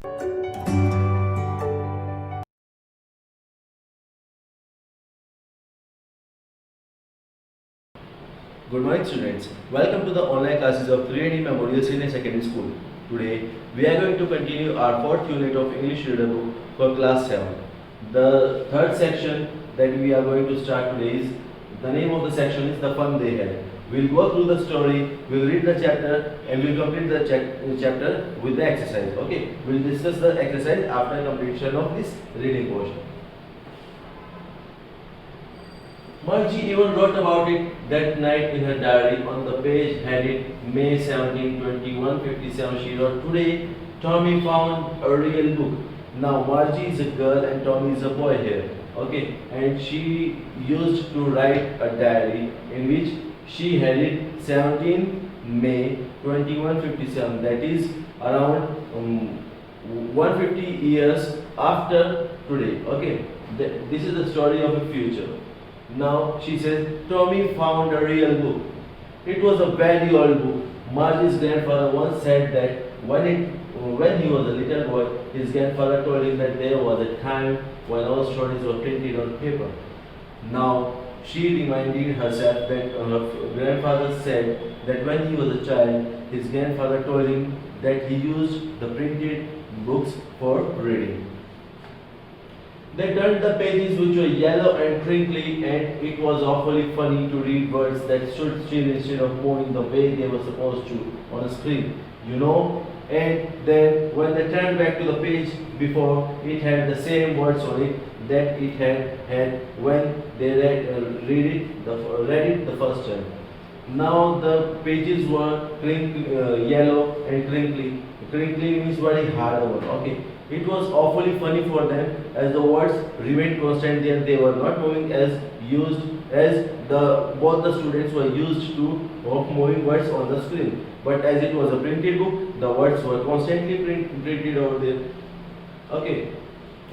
Good morning students. Welcome to the online classes of 3D Memorial Senior Secondary School. Today we are going to continue our fourth unit of English reader book for class 7. The third section that we are going to start today is, the name of the section is The Fun They Had. We'll go through the story, we'll read the chapter and we'll complete the chapter with the exercise. Okay, we'll discuss the exercise after completion of this reading portion. Margie even wrote about it that night in her diary. On the page headed May 17, 2157, she wrote, "Today, Tommy found a real book." Now, Margie is a girl and Tommy is a boy here. Okay, and she used to write a diary in which she headed 17 May 2157, that is around 150 years after today. Okay, this is the story of the future. Now she says, Tommy found a real book. It was a very old book. Margie's grandfather once said that when he was a little boy, his grandfather told him that there was a time when all stories were printed on paper. Now she reminded herself that her grandfather said that when he was a child, his grandfather told him that he used the printed books for reading. They turned the pages which were yellow and crinkly, and it was awfully funny to read words that stood still instead of moving the way they were supposed to on a screen, you know. And then when they turned back to the page before, it had the same words on it that it had when they read it the first time. Now the pages were yellow and crinkly. Crinkly means very hard over. Okay. It was awfully funny for them as the words remained constant and they were not moving as both the students were used to of moving words on the screen. But as it was a printed book, the words were constantly printed over there. Okay.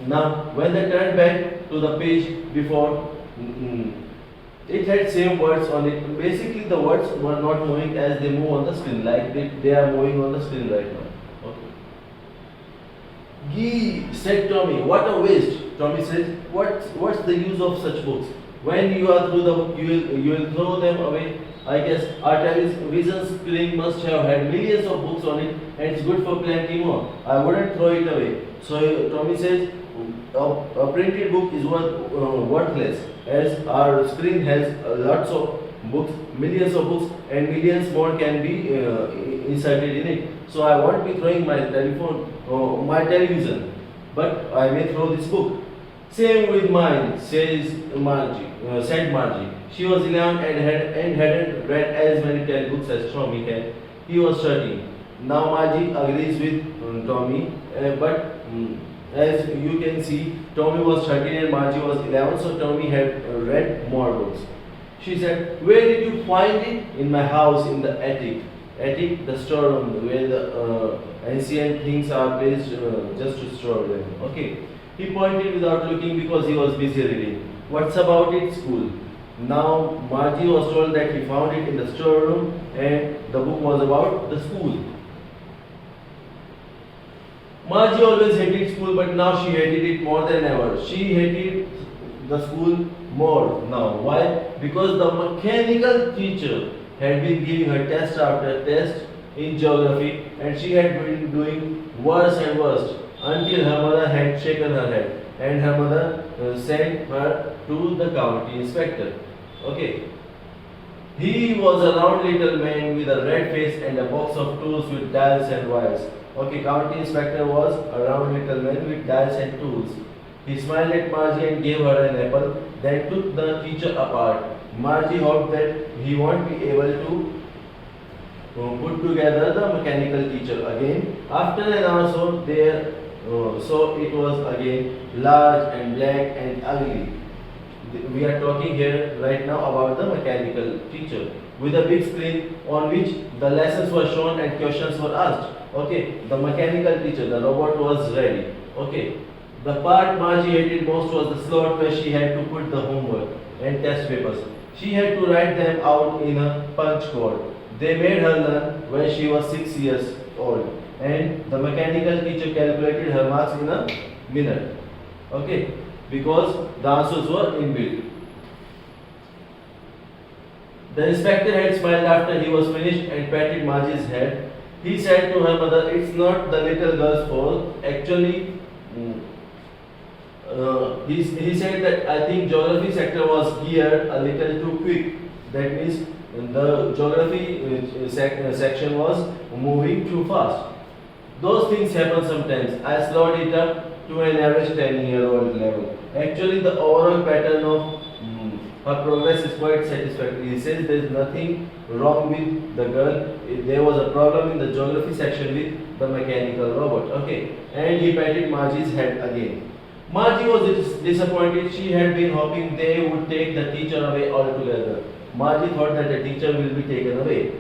Now when they turned back to the page before, it had same words on it. Basically the words were not moving as they move on the screen, like they are moving on the screen right now. Gee, said Tommy, what a waste. Tommy said, what's the use of such books? When you are through the book, you will throw them away. I guess our television screen must have had millions of books on it, and it's good for plenty more. I wouldn't throw it away. So Tommy says, a printed book is worthless, as our screen has lots of books, millions of books, and millions more can be inserted in it. So I won't be throwing my television, but I may throw this book. Same with mine, said Margie. She was 11 and hadn't read as many textbooks as Tommy had. He was 13. Now Margie agrees with Tommy, but as you can see, Tommy was 13 and Margie was 11, so Tommy had read more books. She said, where did you find it? In my house, in the attic. Attic, the storeroom, where the ancient things are placed just to store them. Okay. He pointed without looking because he was busy reading. What's about it? School. Now Margie was told that he found it in the storeroom and the book was about the school. Margie always hated school, but now she hated it more than ever. She hated the school more now. Why? Because the mechanical teacher had been giving her test after test in geography, and she had been doing worse and worse until her mother had shaken her head and her mother sent her to the county inspector. Okay. He was a round little man with a red face and a box of tools with dials and wires. Okay, county inspector was a round little man with dials and tools. He smiled at Margie and gave her an apple, then took the teacher apart. Margie hoped that he won't be able to put together the mechanical teacher again. After an hour so it was again large and black and ugly. We are talking here right now about the mechanical teacher with a big screen on which the lessons were shown and questions were asked. Okay, the mechanical teacher, the robot was ready. Okay, the part Margie hated most was the slot where she had to put the homework and test papers. She had to write them out in a punch code. They made her learn when she was 6 years old. and the mechanical teacher calculated her marks in a minute. Okay, because the answers were inbuilt. The inspector had smiled after he was finished and patted Margie's head. He said to her mother, "It's not the little girl's fault. Actually, mm, he said that I think geography sector was geared a little too quick. That means the geography section was moving too fast. Those things happen sometimes. I slowed it up to an average 10-year-old level. Actually, the overall pattern of her progress is quite satisfactory. He says there is nothing wrong with the girl. There was a problem in the geography section with the mechanical robot. Okay, and he patted Margie's head again. Margie was disappointed. She had been hoping they would take the teacher away altogether. Margie thought that the teacher will be taken away.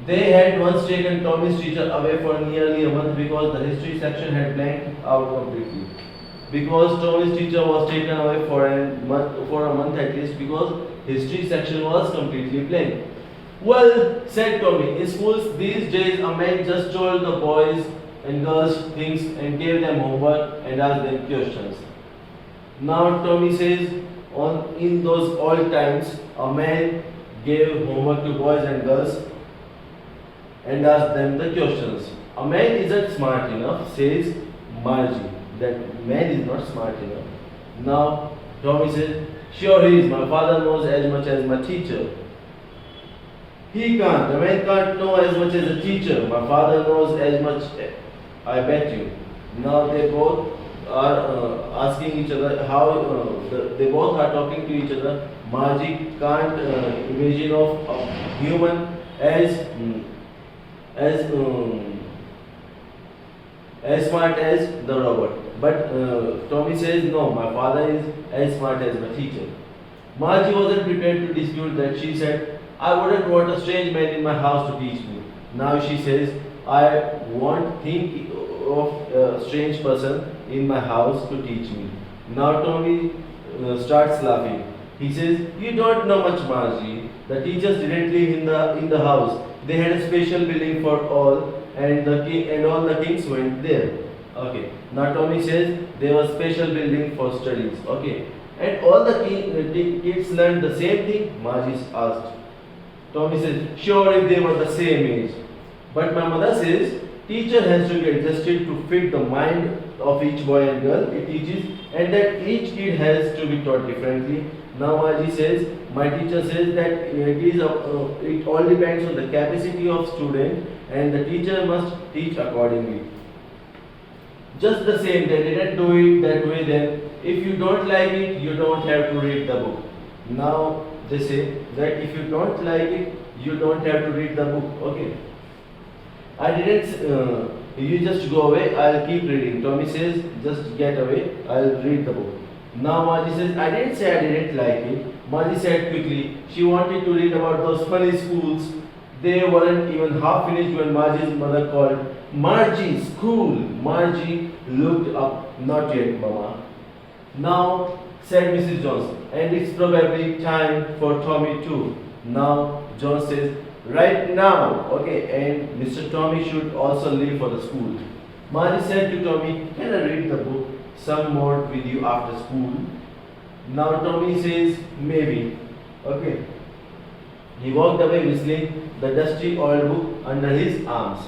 They had once taken Tommy's teacher away for nearly a month because the history section had blanked out completely. Because Tommy's teacher was taken away for a month at least, because history section was completely blank. Well, said Tommy, in schools these days a man just told the boys and girls things and gave them homework and asked them questions. Now Tommy says, in those old times, a man gave homework to boys and girls and asked them the questions. A man isn't smart enough, says Margie. That man is not smart enough. Now Tommy says, sure he is. My father knows as much as my teacher. He can't. The man can't know as much as a teacher. My father knows as much. I bet you. Now they both are asking each other how they both are talking to each other. Margie can't imagine of a human as as smart as the robot. But Tommy says, no, my father is as smart as my teacher. Margie wasn't prepared to dispute that. She said, I wouldn't want a strange man in my house to teach me. Now she says, I won't think of a strange person in my house to teach me. Now Tommy starts laughing. He says, you don't know much, Margie. The teachers didn't live in the house. They had a special building for all, and all the kings went there. Okay. Now Tommy says there was special building for studies. Okay. And all the kids learned the same thing? Margie asked. Tommy says, sure, if they were the same age. But my mother says, teacher has to be adjusted to fit the mind of each boy and girl it teaches, and that each kid has to be taught differently. Now Margie says, my teacher says that it all depends on the capacity of student, and the teacher must teach accordingly. Just the same, they didn't do it that way then. If you don't like it, you don't have to read the book. Now they say that if you don't like it, you don't have to read the book. Okay. I didn't, you just go away, I'll keep reading. Tommy says, just get away, I'll read the book. Now Margie says, I didn't say I didn't like it. Margie said quickly, she wanted to read about those funny schools. They weren't even half finished when Margie's mother called, Margie, school. Margie looked up, not yet, Mama. Now, said Mrs. Jones, and it's probably time for Tommy too. Now, Jones says, right now, okay, and Mr. Tommy should also leave for the school. Margie said to Tommy, can I read the book some more with you after school? Now Tommy says, maybe. Okay. He walked away whistling, the dusty old book under his arms.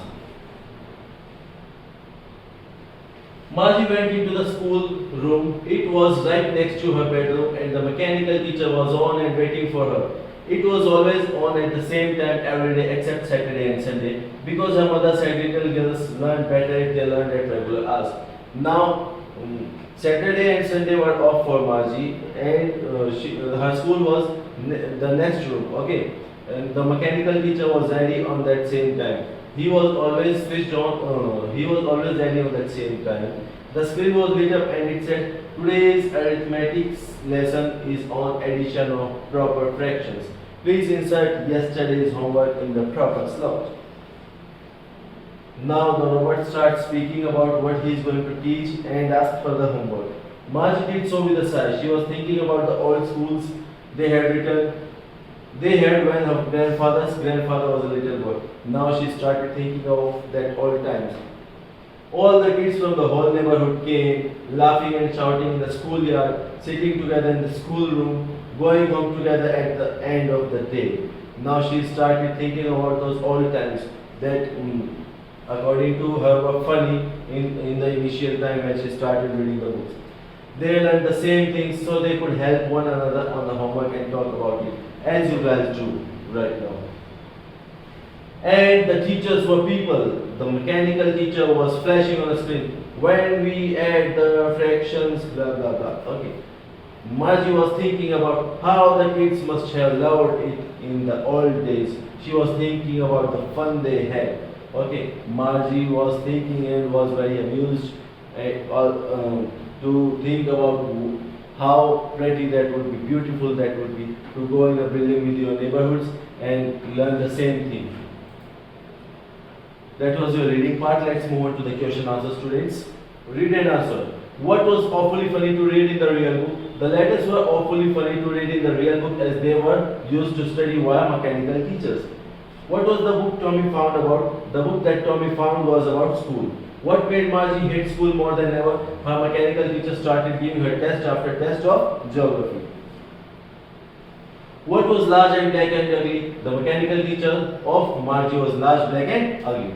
Margie went into the school room. It was right next to her bedroom, and the mechanical teacher was on and waiting for her. It was always on at the same time every day except Saturday and Sunday, because her mother said little girls learn better if they learn at regular hours. Now, Saturday and Sunday were off for Margie, and her school was the next room. Okay, and the mechanical teacher was ready on that same time. He was always switched on. He was always ready on that same time. The screen was lit up and it said, today's arithmetic lesson is on addition of proper fractions. Please insert yesterday's homework in the proper slot. Now the robot starts speaking about what he is going to teach and asks for the homework. Margie did so with a sigh. She was thinking about the old schools they had when her grandfather was a little boy. Now she started thinking of that old times. All the kids from the whole neighborhood came, laughing and shouting in the schoolyard, sitting together in the schoolroom, going home together at the end of the day. Now she started thinking about those old times that, according to her, were funny in the initial time when she started reading the books. They learned the same things so they could help one another on the homework and talk about it, as you guys do right now. And the teachers were people. The mechanical teacher was flashing on the screen. When we add the fractions, blah blah blah. Okay. Margie was thinking about how the kids must have loved it in the old days. She was thinking about the fun they had. Okay. Margie was thinking and was very amused to think about how pretty that would be, beautiful that would be, to go in a building with your neighborhoods and learn the same thing. That was your reading part. Let's move on to the question answer, students. Read and answer. What was awfully funny to read in the real book? The letters were awfully funny to read in the real book as they were used to study via mechanical teachers. What was the book Tommy found about? The book that Tommy found was about school. What made Margie hate school more than ever? Her mechanical teacher started giving her test after test of geography. What was large and black and ugly? The mechanical teacher of Margie was large, black and ugly.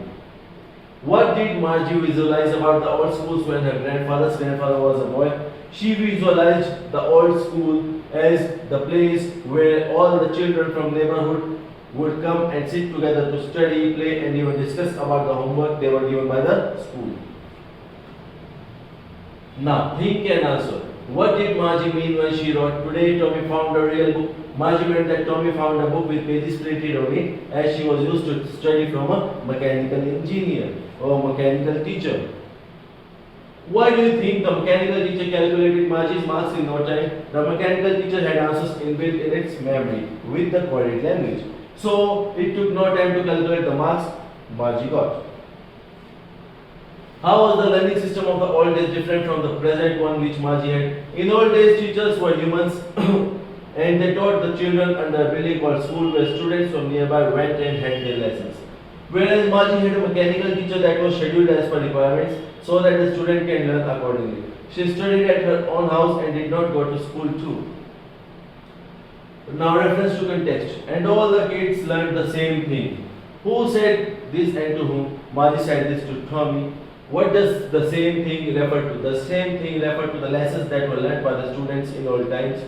What did Margie visualize about the old schools when her grandfather's grandfather was a boy? She visualized the old school as the place where all the children from neighborhood would come and sit together to study, play, and even discuss about the homework they were given by the school. Now, think and answer. What did Margie mean when she wrote, "Today Tommy found a real book"? Margie meant that Tommy found a book with pages printed on it, as she was used to study from a mechanical engineer or mechanical teacher. Why do you think the mechanical teacher calculated Margie's marks in no time? The mechanical teacher had answers inbuilt in its memory with the coded language. So it took no time to calculate the marks Margie got. How was the learning system of the old days different from the present one which Margie had? In old days, teachers were humans and they taught the children under a building called school where students from nearby went and had their lessons. Whereas Margie had a mechanical teacher that was scheduled as per requirements so that the student can learn accordingly. She studied at her own house and did not go to school too. Now reference to context. And all the kids learned the same thing. Who said this and to whom? Margie said this to Tommy. What does the same thing refer to? The same thing referred to the lessons that were learned by the students in old times.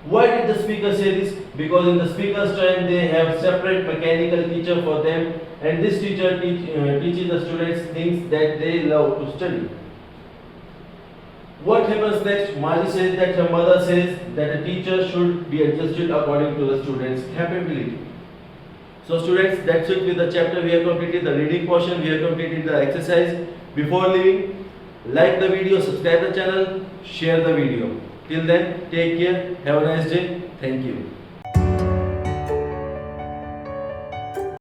Why did the speaker say this? Because in the speaker's time they have separate mechanical teacher for them, and this teacher teaches the students things that they love to study. What happens next? Margie says that her mother says that a teacher should be adjusted according to the student's capability. So students, that's it with the chapter. We have completed the reading portion, we have completed the exercise. Before leaving, like the video, subscribe the channel, share the video. Till then, take care, have a nice day, thank you.